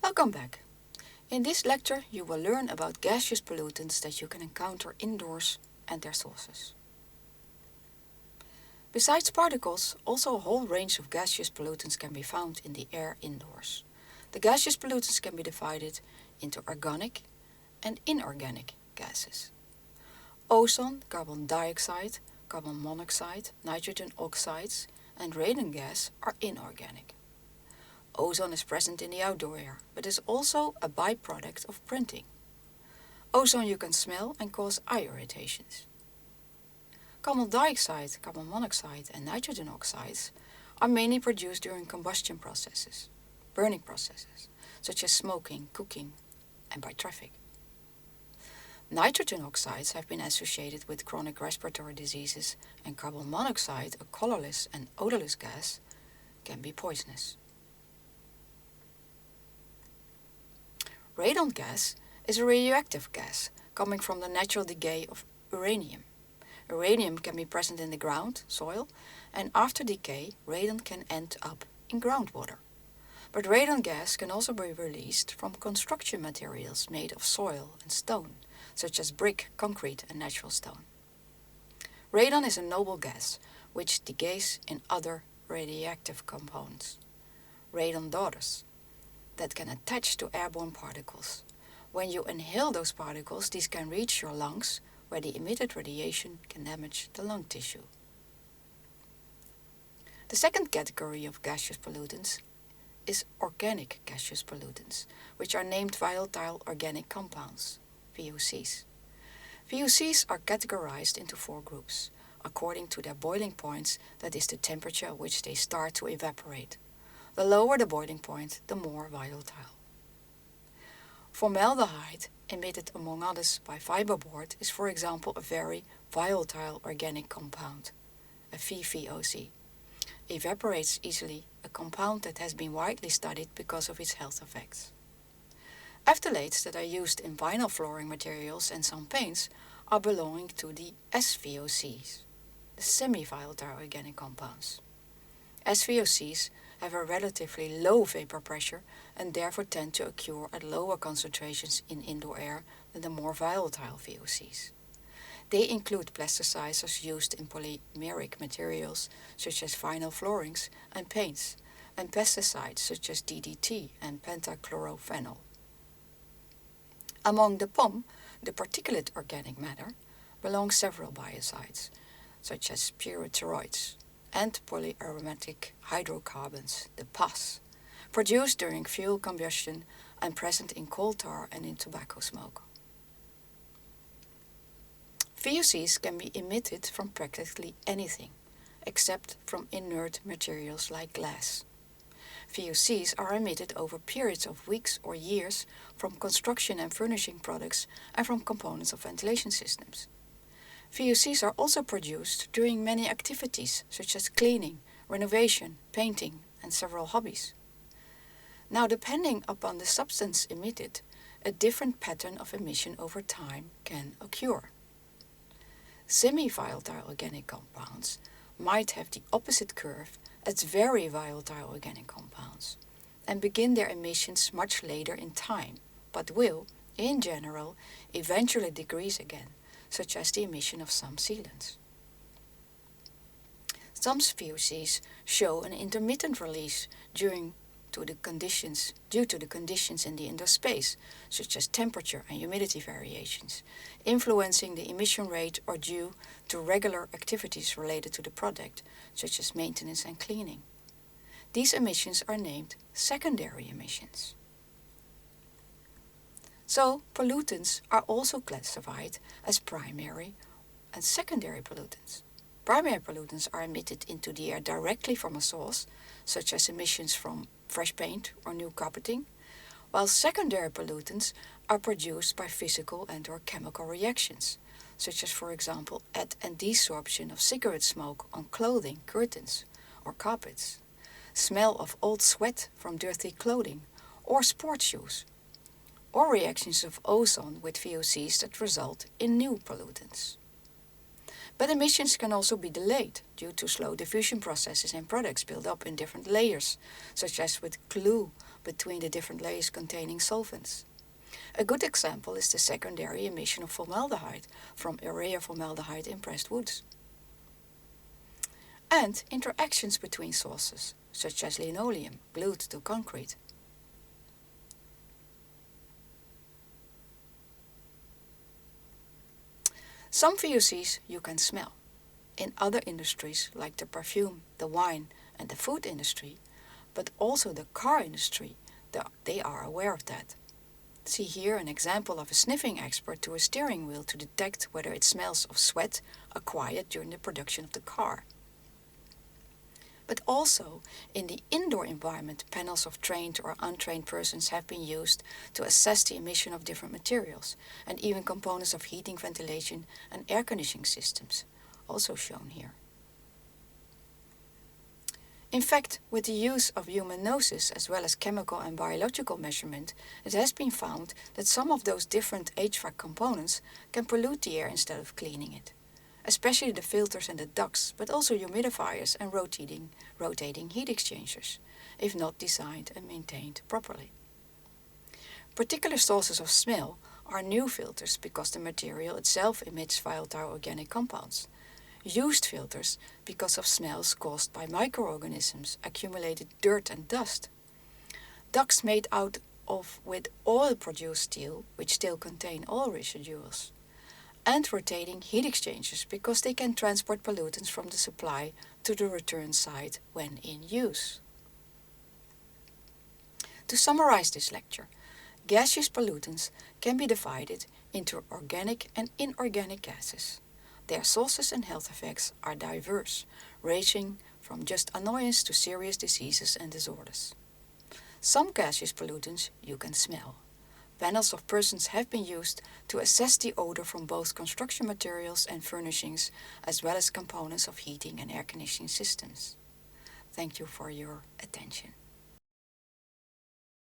Welcome back. In this lecture, you will learn about gaseous pollutants that you can encounter indoors and their sources. Besides particles, also a whole range of gaseous pollutants can be found in the air indoors. The gaseous pollutants can be divided into organic and inorganic gases. Ozone, carbon dioxide, carbon monoxide, nitrogen oxides, and radon gas are inorganic. Ozone is present in the outdoor air, but is also a byproduct of printing. Ozone you can smell and cause eye irritations. Carbon dioxide, carbon monoxide, and nitrogen oxides are mainly produced during combustion processes, burning processes, such as smoking, cooking, and by traffic. Nitrogen oxides have been associated with chronic respiratory diseases, and carbon monoxide, a colorless and odorless gas, can be poisonous. Radon gas is a radioactive gas coming from the natural decay of uranium. Uranium can be present in the ground, soil, and after decay, radon can end up in groundwater. But radon gas can also be released from construction materials made of soil and stone, such as brick, concrete, and natural stone. Radon is a noble gas, which decays in other radioactive compounds, radon daughters, that can attach to airborne particles. When you inhale those particles, these can reach your lungs, where the emitted radiation can damage the lung tissue. The second category of gaseous pollutants is organic gaseous pollutants, which are named volatile organic compounds, VOCs. VOCs are categorized into 4 groups, according to their boiling points, that is the temperature at which they start to evaporate. The lower the boiling point, the more volatile. Formaldehyde, emitted among others by fiberboard, is for example a very volatile organic compound, a VVOC. Evaporates easily, a compound that has been widely studied because of its health effects. Phthalates that are used in vinyl flooring materials and some paints are belonging to the SVOCs, the semi-volatile organic compounds. SVOCs have a relatively low vapor pressure and therefore tend to occur at lower concentrations in indoor air than the more volatile VOCs. They include plasticizers used in polymeric materials such as vinyl floorings and paints, and pesticides such as DDT and pentachlorophenol. Among the POM, the particulate organic matter, belong several biocides, such as pyrethroids, and polyaromatic hydrocarbons, the PAHs, produced during fuel combustion and present in coal tar and in tobacco smoke. VOCs can be emitted from practically anything, except from inert materials like glass. VOCs are emitted over periods of weeks or years from construction and furnishing products and from components of ventilation systems. VOCs are also produced during many activities such as cleaning, renovation, painting, and several hobbies. Now, depending upon the substance emitted, a different pattern of emission over time can occur. Semi-volatile organic compounds might have the opposite curve as very volatile organic compounds and begin their emissions much later in time, but will, in general, eventually decrease again, such as the emission of some sealants. Some VOCs show an intermittent release due to the conditions in the indoor space, such as temperature and humidity variations, influencing the emission rate or due to regular activities related to the product, such as maintenance and cleaning. These emissions are named secondary emissions. So, pollutants are also classified as primary and secondary pollutants. Primary pollutants are emitted into the air directly from a source, such as emissions from fresh paint or new carpeting, while secondary pollutants are produced by physical and/or chemical reactions, such as, for example, add and desorption of cigarette smoke on clothing, curtains, or carpets, smell of old sweat from dirty clothing or sports shoes, or reactions of ozone with VOCs that result in new pollutants. But emissions can also be delayed due to slow diffusion processes in products built up in different layers, such as with glue between the different layers containing solvents. A good example is the secondary emission of formaldehyde from urea formaldehyde in pressed woods. And interactions between sources, such as linoleum glued to concrete. Some VOCs you can smell. In other industries like the perfume, the wine and the food industry, but also the car industry, they are aware of that. See here an example of a sniffing expert to a steering wheel to detect whether it smells of sweat acquired during the production of the car. But also, in the indoor environment, panels of trained or untrained persons have been used to assess the emission of different materials, and even components of heating, ventilation and air conditioning systems, also shown here. In fact, with the use of human noses as well as chemical and biological measurement, it has been found that some of those different HVAC components can pollute the air instead of cleaning it, especially the filters and the ducts, but also humidifiers and rotating heat exchangers, if not designed and maintained properly. Particular sources of smell are new filters because the material itself emits volatile organic compounds. Used filters because of smells caused by microorganisms, accumulated dirt and dust. Ducts made out of with oil-produced steel, which still contain oil residuals. And rotating heat exchangers because they can transport pollutants from the supply to the return site when in use. To summarize this lecture, gaseous pollutants can be divided into organic and inorganic gases. Their sources and health effects are diverse, ranging from just annoyance to serious diseases and disorders. Some gaseous pollutants you can smell. Panels of persons have been used to assess the odor from both construction materials and furnishings, as well as components of heating and air conditioning systems. Thank you for your attention.